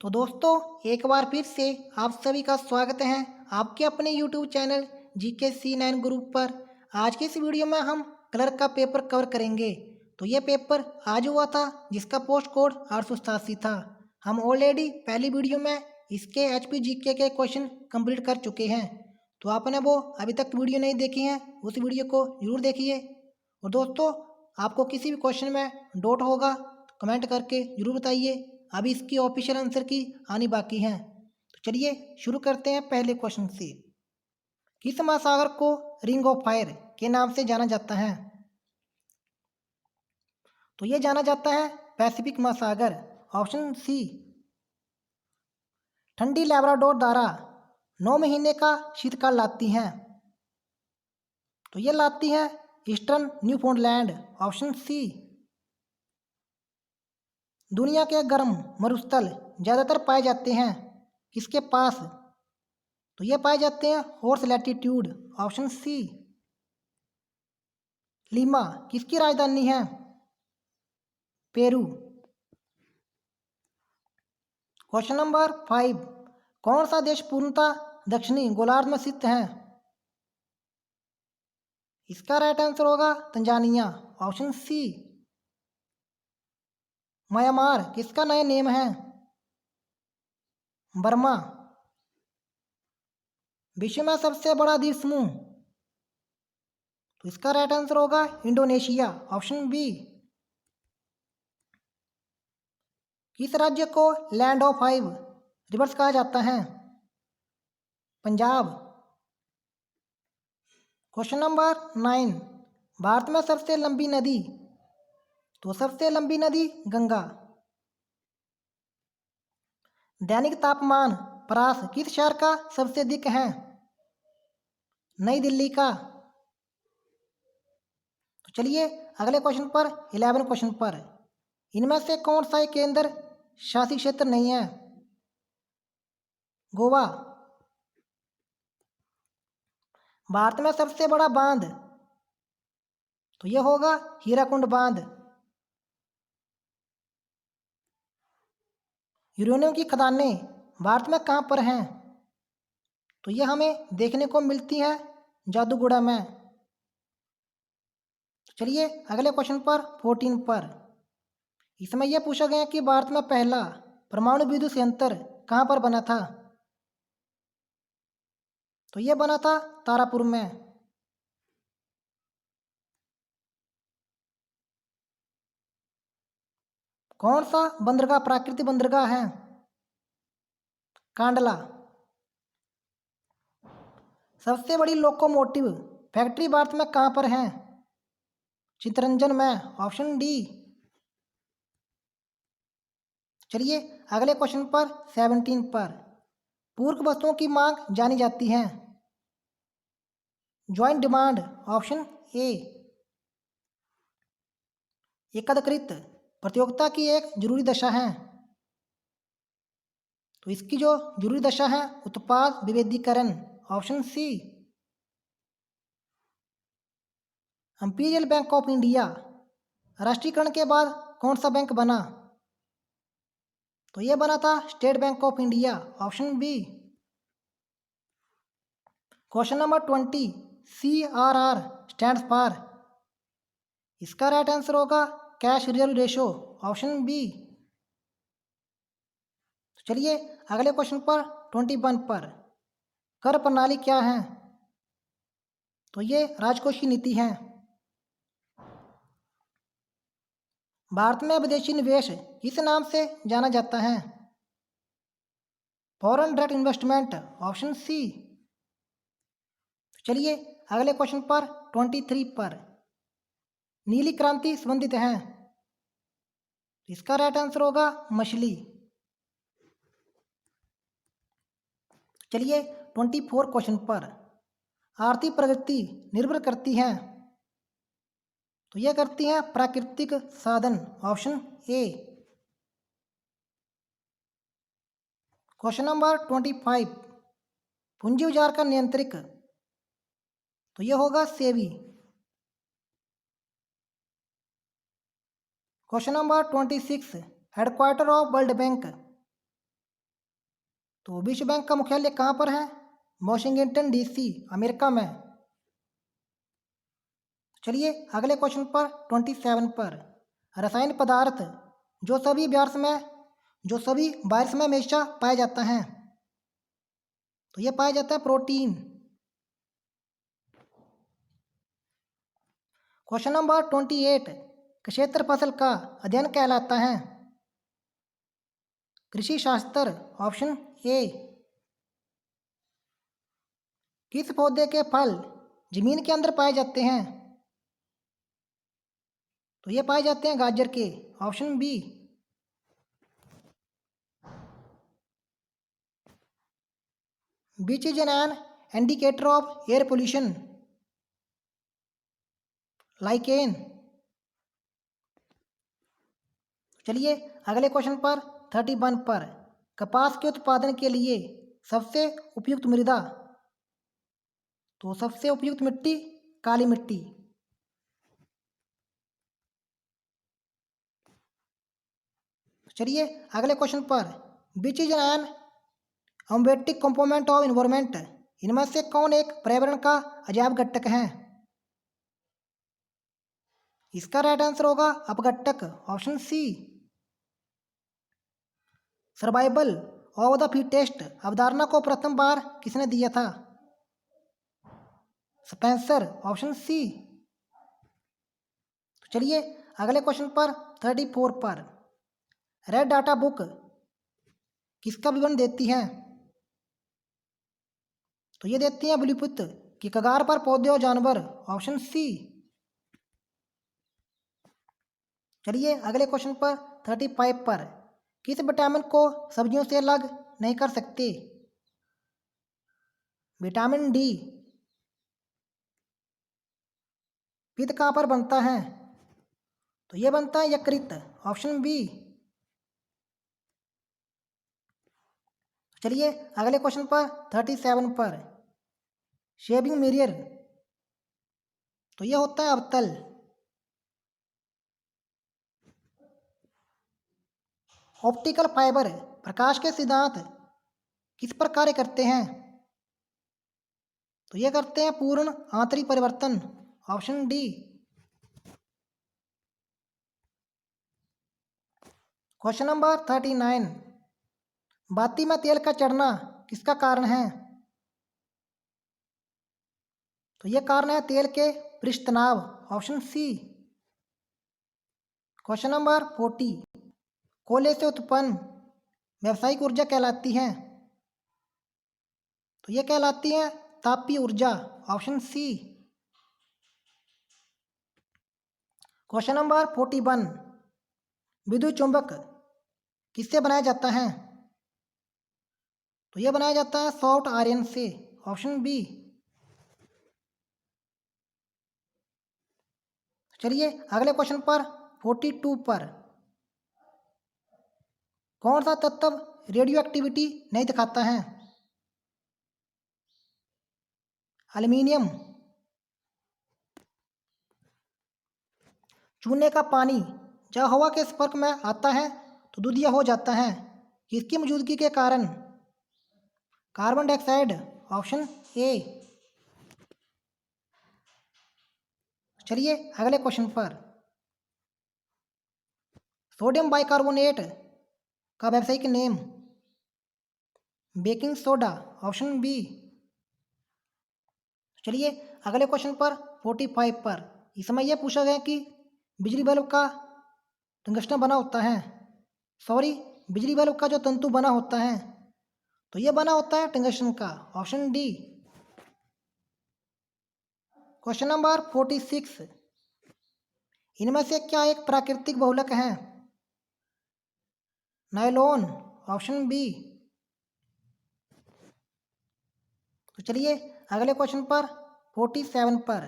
तो दोस्तों एक बार फिर से आप सभी का स्वागत है आपके अपने YouTube channel GK C9 group पर। आज की इस वीडियो में हम क्लर्क का पेपर कवर करेंगे। तो ये पेपर आज हुआ था जिसका पोस्ट कोड 887 था। हम ऑलरेडी पहली वीडियो में इसके HP जीके के क्वेश्चन कंप्लीट कर चुके हैं। तो आपने वो अभी तक वीडियो नहीं देखी है उस वीडियो को जरूर देखिए। और दोस्तों आपको किसी भी क्वेश्चन में डाउट होगा तो कमेंट करके जरूर बताइए। अभी इसकी ऑफिशियल आंसर की आनी बाकी है। तो चलिए शुरू करते हैं पहले क्वेश्चन से। किस महासागर को रिंग ऑफ फायर के नाम से जाना जाता है? तो ये जाना जाता है पैसिफिक महासागर। Option C. ठंडी लैब्राडोर द्वारा 9 महीने का शीतकाल लाती हैं। तो ये लाती है ईस्टर्न न्यूफाउंडलैंड। Option C. दुनिया के गर्म मरुस्थल ज़्यादातर पाए जाते हैं किसके पास? तो ये पाए जाते हैं horse latitude. Option C. Lima किसकी राजधानी है? पेरू। Question number 5। कौन सा देश पूर्णतः दक्षिणी गोलार्ध में स्थित है? इसका राइट आंसर होगा तंजानिया। Option C. म्यांमार किसका नया नेम है? बर्मा। विश्व में सबसे बड़ा द्वीप समूह? तो इसका राइट आंसर होगा इंडोनेशिया। Option B. किस राज्य को लैंड ऑफ 5 रिवर्स कहा जाता है? पंजाब। Question number 9। भारत में सबसे लंबी नदी? तो सबसे लंबी नदी गंगा। दैनिक तापमान परास किस शहर का सबसे अधिक है? नई दिल्ली का। तो चलिए अगले क्वेश्चन पर 11 क्वेश्चन पर। इनमें से कौन सा एक केंद्र शासित क्षेत्र नहीं है? गोवा। भारत में सबसे बड़ा बांध? तो यह होगा हीराकुंड बांध। यूरेनियम की खदानें भारत में कहाँ पर हैं? तो यह हमें देखने को मिलती है जादूगुड़ा में। तो चलिए अगले क्वेश्चन पर 14 पर। इसमें यह पूछा गया कि भारत में पहला परमाणु विद्युत संयंत्र कहाँ पर बना था? तो यह बना था तारापुर में। कौन सा बंदरगाह प्राकृतिक बंदरगाह है? कांडला। सबसे बड़ी लोकोमोटिव फैक्ट्री भारत में कहाँ पर है? चित्तरंजन में। Option D. चलिए अगले क्वेश्चन पर 17 पर। पूरक वस्तुओं की मांग जानी जाती है? Joint demand. Option A. एकत्रित प्रतियोगिता की एक जरूरी दशा है? तो इसकी जो जरूरी दशा है उत्पाद विभेदीकरण। Option C. Imperial Bank of India राष्ट्रीयकरण के बाद कौन सा बैंक बना? तो यह बना था State Bank of India. Option B. Question number 20। CRR stands for? इसका राइट आंसर होगा cash reserve ratio. Option B. तो चलिए अगले क्वेश्चन पर 21 पर। कर प्रणाली क्या है? तो ये राजकोषीय नीति है। भारत में विदेशी निवेश किस नाम से जाना जाता है? Foreign direct investment. Option C. चलिए अगले क्वेश्चन पर 23 पर। नीली क्रांति संबंधित है? इसका राइट आंसर होगा मछली। चलिए 24 क्वेश्चन पर। आर्थिक प्रगति निर्भर करती है? तो यह करती है प्राकृतिक साधन। Option A. Question number 25। पूंजी बाजार का नियंत्रक? तो यह होगा SEBI. Question number 26। Headquarter of world bank? तो विश्व बैंक का मुख्यालय कहाँ पर है? वॉशिंगटन डीसी, अमेरिका में। चलिए अगले क्वेश्चन पर 27 पर, रासायनिक पदार्थ जो सभी वायरस में हमेशा पाया जाता है। तो ये पाया जाता है प्रोटीन। क्वेश्चन नंबर 28, क्षेत्र फसल का अध्ययन कहलाता है? कृषि शास्त्र, ऑप्शन ए। किस पौधे के फल जमीन के अंदर पाए जाते हैं? तो ये पाए जाते हैं गाजर के, option B. Which is an indicator of air pollution? Lichen. चलिए अगले क्वेश्चन पर 31 पर, कपास के उत्पादन के लिए सबसे उपयुक्त मृदा। तो सबसे उपयुक्त मिट्टी काली मिट्टी। चलिए अगले क्वेश्चन पर, which is an abiotic component of environment? इनमें से कौन एक पर्यावरण का अजैव घटक है? इसका राइट आंसर होगा अपघटक, option C. Survival of the fittest अवधारणा को प्रथम बार किसने दिया था? Spencer, option C. चलिए अगले क्वेश्चन पर 34 पर, रेड डाटा बुक किसका विवरण देती है? तो ये देती है विलुप्त की कगार पर पौधे और जानवर, ऑप्शन सी। चलिए अगले क्वेश्चन पर 35 पर, किस विटामिन को सब्जियों से अलग नहीं कर सकते? Vitamin D. पित्त कहाँ पर बनता है? तो ये बनता है यकृत, ऑप्शन बी। चलिए अगले क्वेश्चन पर 37 पर, शेविंग मिरर तो ये होता है अवतल। ऑप्टिकल फाइबर प्रकाश के सिद्धांत किस पर कार्य करते हैं? तो ये करते हैं पूर्ण आंतरिक परिवर्तन, ऑप्शन डी। क्वेश्चन नंबर 39, बाती में तेल का चढ़ना किसका कारण है? तो ये कारण है तेल के पृष्ठ तनाव, ऑप्शन सी। क्वेश्चन नंबर 40, कोयले से उत्पन्न व्यावसायिक ऊर्जा कहलाती है? तो ये कहलाती है तापीय ऊर्जा, ऑप्शन सी। क्वेश्चन नंबर 41, विद्युत चुंबक किससे बनाया जाता है? तो ये बनाया जाता है सॉफ्ट आयरन से, ऑप्शन बी। चलिए अगले क्वेश्चन पर 42 पर, कौन सा तत्व रेडियो एक्टिविटी नहीं दिखाता है? एल्युमिनियम। चूने का पानी जब हवा के संपर्क में आता है तो दूधिया हो जाता है, किसकी मौजूदगी के कारण? Carbon dioxide, option A. चलिए अगले क्वेश्चन पर, सोडियम बाइकार्बोनेट का व्यावसायिक name? Baking soda, option B. चलिए अगले क्वेश्चन पर 45 पर, इसमें यह पूछा गया कि बिजली बल्ब का टंगस्टन बना होता है, बिजली बल्ब का जो तंतु बना होता है तो यह बना होता है टंगस्टन का, ऑप्शन डी। क्वेश्चन नंबर 46, इनमें से क्या एक प्राकृतिक बहुलक है? Nylon, option B. तो चलिए अगले क्वेश्चन पर 47 पर,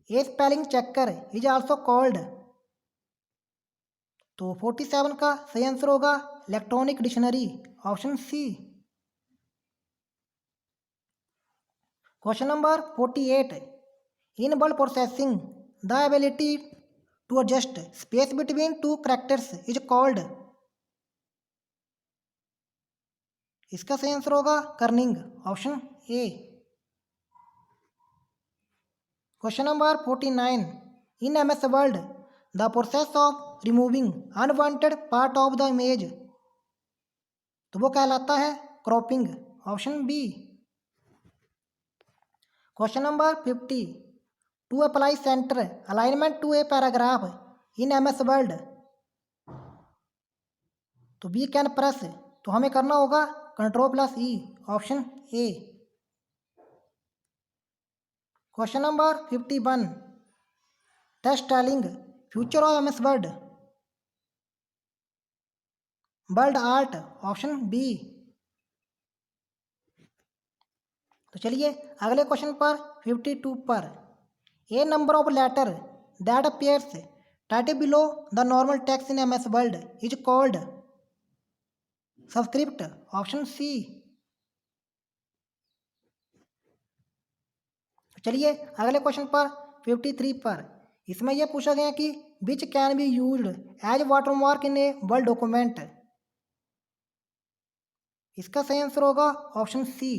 a spelling checker is also called? तो 47 का सही आंसर होगा electronic dictionary, option C. Question number 48, in word processing the ability to adjust space between two characters is called? इसका सही आंसर होगा kerning, option A. Question number 49, in MS word the process of removing unwanted part of the image, तो वो कहलाता है cropping, option B. Question number 50, to apply center alignment to a paragraph in MS word, तो we can press, तो हमें करना होगा Ctrl+E, option A. Question number 51, test telling future of MS word, word art, option B. तो चलिए अगले question पर 52 पर, a number of letter that appears title below the normal text in MS word is called subscript, option C. चलिए अगले question पर 53 पर, इसमें यह पूछा गया कि which can be used as watermark in a word document, इसका सही आंसर होगा ऑप्शन सी,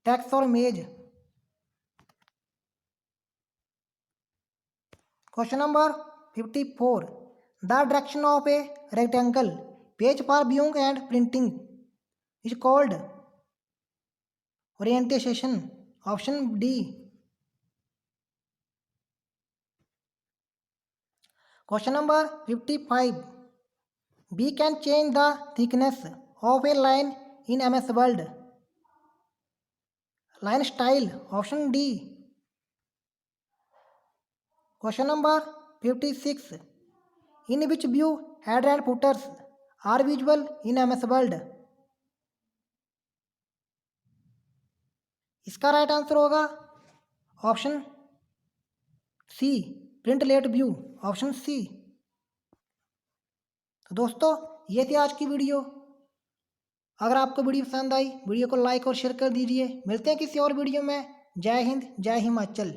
टेक्स्ट और image. Question number 54, the direction of a rectangle page for viewing and printing is called orientation, option D. Question number 55, we can change the thickness of a line in MS word, line style, option D. Question number 56, in which view head and footers are visual in MS word, इसका right answer होगा option C, print layout view, option C. तो दोस्तों ये थी आज की video. अगर आपको वीडियो पसंद आई, वीडियो को लाइक और शेयर कर दीजिए। मिलते हैं किसी और वीडियो में। जय हिंद, जय हिमाचल।